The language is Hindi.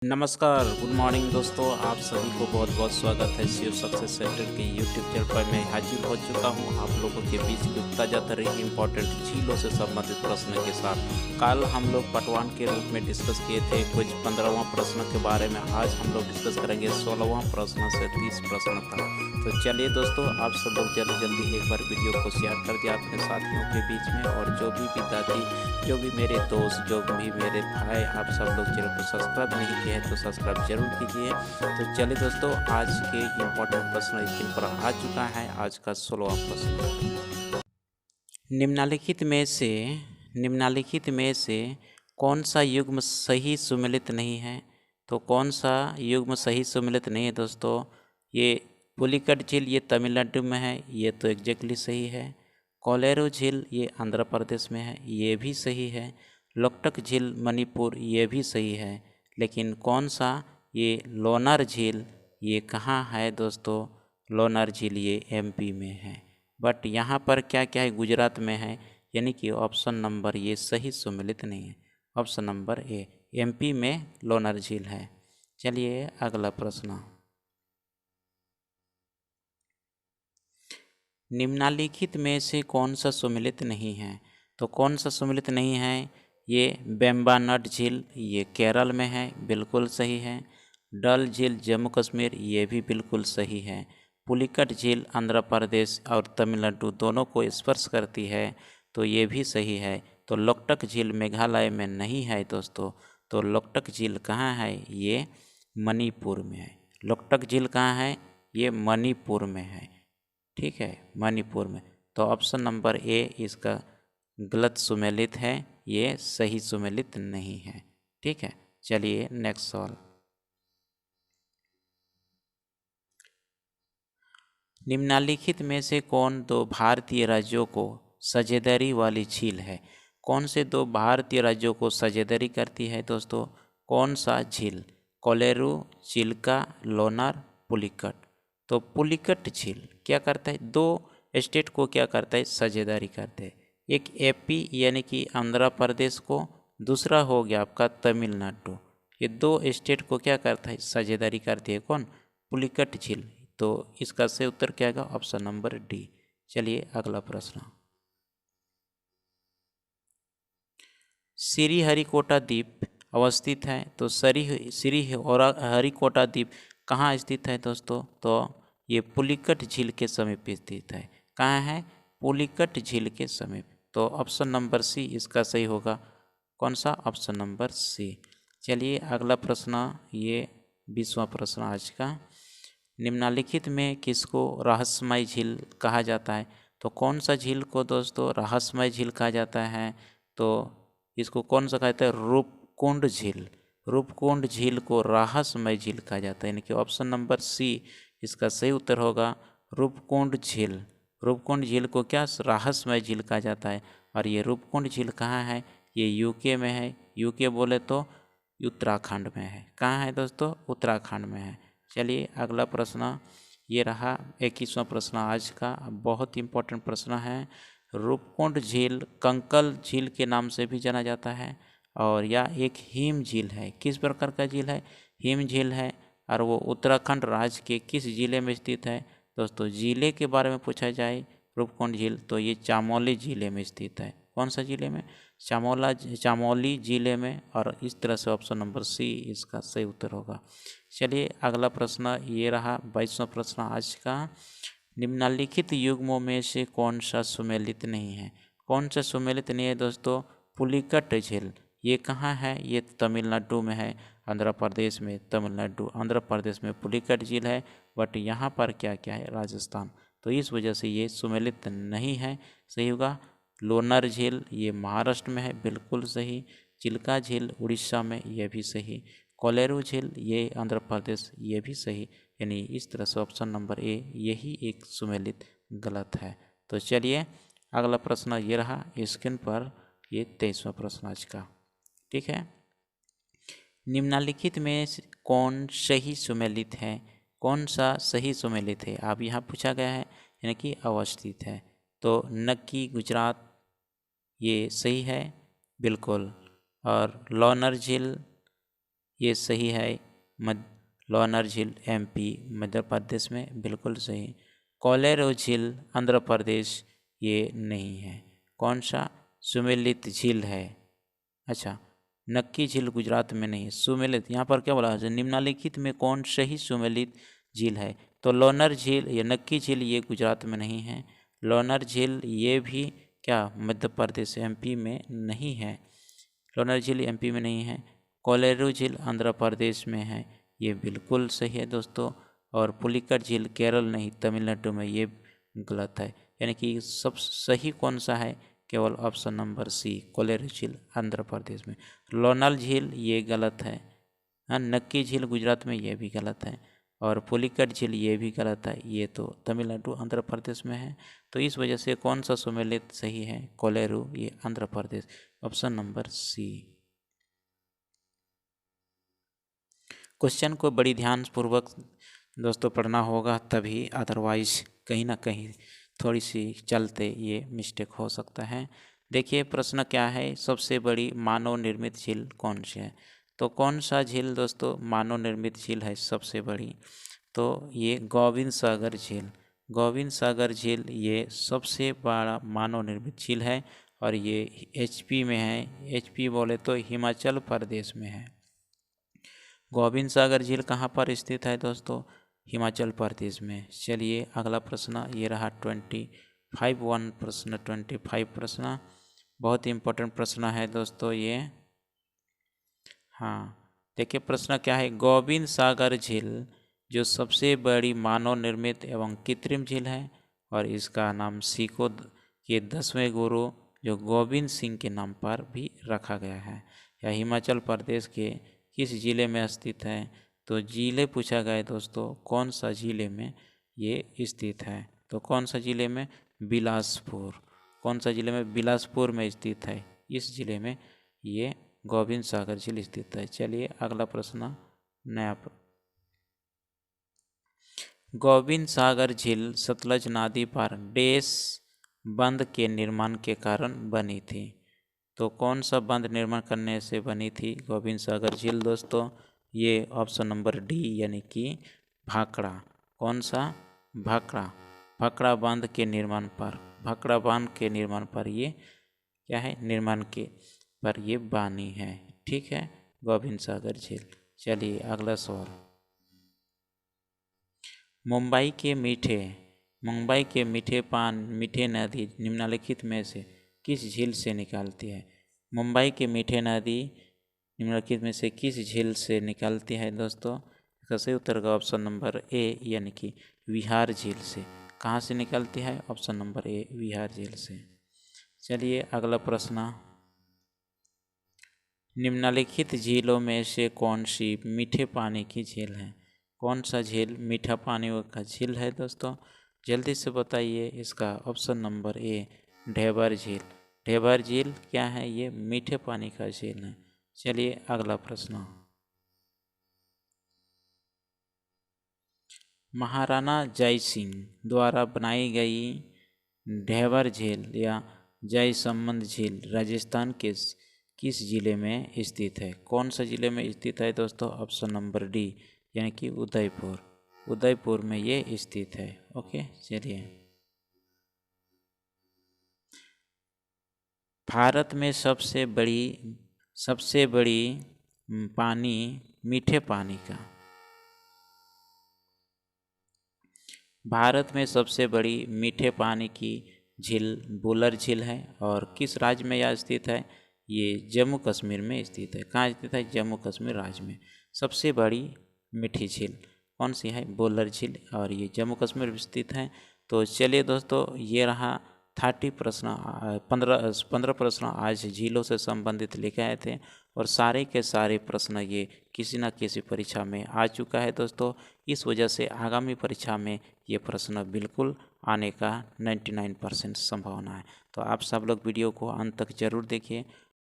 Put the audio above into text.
नमस्कार, गुड मॉर्निंग दोस्तों। आप सभी को बहुत बहुत स्वागत है शिव सक्सेस सेंटर के यूट्यूब चैनल पर। मैं हाजिर हो चुका हूं आप लोगों के बीच की ताज़ा तरीन इम्पोर्टेंट झीलों से संबंधित प्रश्न के साथ। कल हम लोग पटवान के रूप में डिस्कस किए थे कुछ 15वां प्रश्न के बारे में। आज हम लोग डिस्कस करेंगे 16वां प्रश्न से 30 प्रश्न तक। तो चलिए दोस्तों, आप सब लोग जल्दी जल्दी एक बार वीडियो को शेयर कर दिया अपने साथियों के बीच में। और जो भी विद्यार्थी, जो भी मेरे दोस्त, जो भी मेरे भाई, आप सब लोग चैनल को सब्सक्राइब नहीं किए हैं तो सब्सक्राइब जरूर कीजिए। तो चलिए दोस्तों, आज के इम्पोर्टेंट प्रश्न स्क्रीन पर आ चुका है। आज का 16वां प्रश्न, निम्नलिखित में से कौन सा युग्म सही सुमेलित नहीं है। तो कौन सा युग्म सही सुमेलित नहीं है दोस्तों? ये पुलिकट झील ये तमिलनाडु में है, ये तो एग्जैक्टली सही है। कोलेरू झील ये आंध्र प्रदेश में है, ये भी सही है। लोकटक झील मणिपुर, ये भी सही है। लेकिन कौन सा, ये लोनार झील, ये कहाँ है दोस्तों? लोनार झील ये एमपी में है, बट यहाँ पर क्या क्या है, गुजरात में है। यानी कि ऑप्शन नंबर ये सही सुमेलित नहीं है। ऑप्शन नंबर ए, एमपी में लोनार झील है। चलिए अगला प्रश्न, निम्नलिखित में से कौन सा सुमेलित नहीं है। तो कौन सा सुमेलित नहीं है? ये वेम्बनाड झील ये केरल में है, बिल्कुल सही है। डल झील जम्मू कश्मीर, ये भी बिल्कुल सही है। पुलिकट झील आंध्र प्रदेश और तमिलनाडु दोनों को स्पर्श करती है, तो ये भी सही है। तो लोकटक झील मेघालय में नहीं है दोस्तों। तो लोकटक झील कहाँ है? ये मणिपुर में है। लोकटक झील कहाँ है? ये मणिपुर में है। ठीक है, मणिपुर में। तो ऑप्शन नंबर ए इसका गलत सुमेलित है, ये सही सुमेलित नहीं है। ठीक है, चलिए नेक्स्ट सवाल, निम्नलिखित में से कौन दो भारतीय राज्यों को साझेदारी वाली झील है? कौन से दो भारतीय राज्यों को साझेदारी करती है दोस्तों? कौन सा झील? कोलेरू, चिल्का, लोनार, पुलिकट। तो पुलिकट झील क्या करता है, दो स्टेट को क्या करता है, साझेदारी करते हैं। एक एपी यानी कि आंध्र प्रदेश को, दूसरा हो गया आपका तमिलनाडु। ये दो स्टेट को क्या करता है, साझेदारी करती है कौन? पुलिकट झील। तो इसका सही उत्तर क्या आएगा? Option number D. चलिए अगला प्रश्न, श्रीहरिकोटा द्वीप अवस्थित है। तो श्रीहरिकोटा द्वीप कहाँ स्थित है दोस्तों? तो ये पुलिकट झील के समीप स्थित है। कहाँ है? पुलिकट झील के समीप। तो ऑप्शन नंबर सी इसका सही होगा। कौन सा? Option number C. चलिए अगला प्रश्न, ये 20वां प्रश्न आज का, निम्नलिखित में किसको रहस्यमय झील कहा जाता है? तो कौन सा झील को दोस्तों रहस्यमय झील कहा जाता है? तो इसको कौन सा कहता है? रूपकुंड झील। रूपकुंड झील को रहस्यमय झील कहा जाता है, यानी कि ऑप्शन नंबर सी इसका सही उत्तर होगा, रूपकुंड झील। रूपकुंड झील को क्या रहस्यमय झील कहा जाता है। और ये रूपकुंड झील कहाँ है? ये यूके में है। यूके बोले तो उत्तराखंड में है। कहाँ है दोस्तों? उत्तराखंड में है। चलिए अगला प्रश्न, ये रहा 21वां प्रश्न आज का। बहुत इंपॉर्टेंट प्रश्न है। रूपकुंड झील कंकल झील के नाम से भी जाना जाता है, और यह एक हिम झील है। किस प्रकार का झील है? हिम झील है। और वो उत्तराखंड राज्य के किस जिले में स्थित है दोस्तों? जिले के बारे में पूछा जाए रूपकुंड झील, तो ये चमोली जिले में स्थित है। कौन सा जिले में? चमोली जिले में। और इस तरह से ऑप्शन नंबर सी इसका सही उत्तर होगा। चलिए अगला प्रश्न, ये रहा 22वां प्रश्न आज का, निम्नलिखित युग्मों में से कौन सा सुमेलित नहीं है? कौन सा सुमेलित नहीं है दोस्तों? पुलिकट झील ये कहाँ है? ये तमिलनाडु में है। आंध्र प्रदेश में, तमिलनाडु आंध्र प्रदेश में पुलिकट झील है, बट यहाँ पर क्या क्या है? राजस्थान। तो इस वजह से ये सुमेलित नहीं है। सही होगा। लोनार झील ये महाराष्ट्र में है, बिल्कुल सही। चिल्का झील उड़ीसा में, यह भी सही। कोलेरू झील ये आंध्र प्रदेश, ये भी सही। यानी इस तरह से ऑप्शन नंबर ए यही एक सुमेलित गलत है। तो चलिए अगला प्रश्न ये रहा स्क्रीन पर, ये 23वां प्रश्न आज का। ठीक है, निम्नलिखित में कौन सही सुमेलित है? कौन सा सही सुमेलित है? अब यहाँ पूछा गया है, यानी कि अवस्थित है। तो नक्की गुजरात ये सही है, बिल्कुल। और लोनार झील ये सही है। लोनार झील MP मध्य प्रदेश में, बिल्कुल सही। कोलेरू झील आंध्र प्रदेश, ये नहीं है। कौन सा? सुमेलित झील है। अच्छा, नक्की झील गुजरात में नहीं है। सुमेलित, यहाँ पर क्या बोला है? निम्नलिखित में कौन सही सुमेलित झील है? तो लोनार झील या नक्की झील ये गुजरात में नहीं है। लोनार झील ये भी क्या मध्य प्रदेश MP में नहीं है। लोनार झील MP में नहीं है। कोलेरू झील आंध्र प्रदेश में है, ये बिल्कुल सही है दोस्तों। और पुलिकट झील केरल नहीं तमिलनाडु में, ये गलत है। यानी कि सब सही कौन सा है? केवल ऑप्शन नंबर C, कोलेरू झील आंध्र प्रदेश में। लोनार झील ये गलत है। हाँ, नक्की झील गुजरात में, ये भी गलत है। और पुलिकट झील ये भी गलत है, ये तो तमिलनाडु आंध्र प्रदेश में है। तो इस वजह से कौन सा सुमेलित सही है? कोलेरू, ये Andhra Pradesh, option number C। Question को बड़ी ध्यानपूर्वक दोस्तों पढ़ना होगा तभी, अदरवाइज कहीं ना कहीं थोड़ी सी चलते ये मिस्टेक हो सकता है। देखिए प्रश्न क्या है, सबसे बड़ी मानव निर्मित झील कौन सी है? तो कौन सा झील दोस्तों मानव निर्मित झील है सबसे बड़ी? तो ये गोविंद सागर झील। गोविंद सागर झील ये सबसे बड़ा मानव निर्मित झील है और ये HP में है। HP बोले तो हिमाचल प्रदेश में है। गोविंद सागर झील कहाँ पर स्थित है दोस्तों? हिमाचल प्रदेश में। चलिए अगला प्रश्न ये रहा 25 प्रश्न 25 प्रश्न, बहुत इंपॉर्टेंट प्रश्न है दोस्तों ये। हाँ, देखिए प्रश्न क्या है, गोविंद सागर झील जो सबसे बड़ी मानव निर्मित एवं कृत्रिम झील है और इसका नाम सिखों के 10वें गुरु जो गोविंद सिंह के नाम पर भी रखा गया है। यह हिमाचल प्रदेश के किस जिले में स्थित है? तो जिले पूछा गया है दोस्तों, कौन सा जिले में ये स्थित है? तो कौन सा जिले में? बिलासपुर। कौन सा जिले में? बिलासपुर में स्थित है। इस जिले में ये गोविंद सागर झील स्थित है। चलिए अगला प्रश्न नया गोविंद सागर झील सतलज नदी पर डैश बंद के निर्माण के कारण बनी थी। तो कौन सा बंद निर्माण करने से बनी थी गोविंद सागर झील दोस्तों? ये ऑप्शन नंबर D यानी कि भाखड़ा। कौन सा? भाखड़ा। भाखड़ा बांध के निर्माण पर, भाखड़ा बांध के निर्माण पर ये क्या है? निर्माण के पर ये बानी है। ठीक है, गोविंद सागर झील। चलिए अगला सवाल, मुंबई के मीठे नदी निम्नलिखित में से किस झील से निकलती है? मुंबई के मीठे नदी निम्नलिखित में से किस झील से निकलती है दोस्तों? इसका सही उत्तर का ऑप्शन नंबर A यानी कि विहार झील से। कहाँ से निकलती है? ऑप्शन नंबर A विहार झील से। चलिए अगला प्रश्न, निम्नलिखित झीलों में से कौन सी मीठे पानी की झील है? कौन सा झील मीठा पानी का झील है दोस्तों? जल्दी से बताइए। इसका ऑप्शन नंबर A ढेबर झील। ढेबर झील क्या है? ये मीठे पानी का झील है। चलिए अगला प्रश्न, महाराणा जय सिंह द्वारा बनाई गई ढेबर झील या जयसमंद झील राजस्थान के किस जिले में स्थित है? कौन सा जिले में स्थित है दोस्तों? ऑप्शन नंबर D यानी कि उदयपुर। उदयपुर में ये स्थित है। ओके, चलिए भारत में सबसे बड़ी पानी मीठे पानी का, भारत में सबसे बड़ी मीठे पानी की झील बुलर झील है और किस राज्य में यह स्थित है? ये जम्मू कश्मीर में स्थित है। कहाँ स्थित है? जम्मू कश्मीर राज्य में। सबसे बड़ी मीठी झील कौन सी है? बुलर झील और ये जम्मू कश्मीर में स्थित है। तो चलिए दोस्तों ये रहा 30 प्रश्न, 15 प्रश्न आज झीलों से संबंधित लेके आए थे और सारे के सारे प्रश्न ये किसी न किसी परीक्षा में आ चुका है दोस्तों। इस वजह से आगामी परीक्षा में ये प्रश्न बिल्कुल आने का 99% संभावना है। तो आप सब लोग वीडियो को अंत तक जरूर देखिए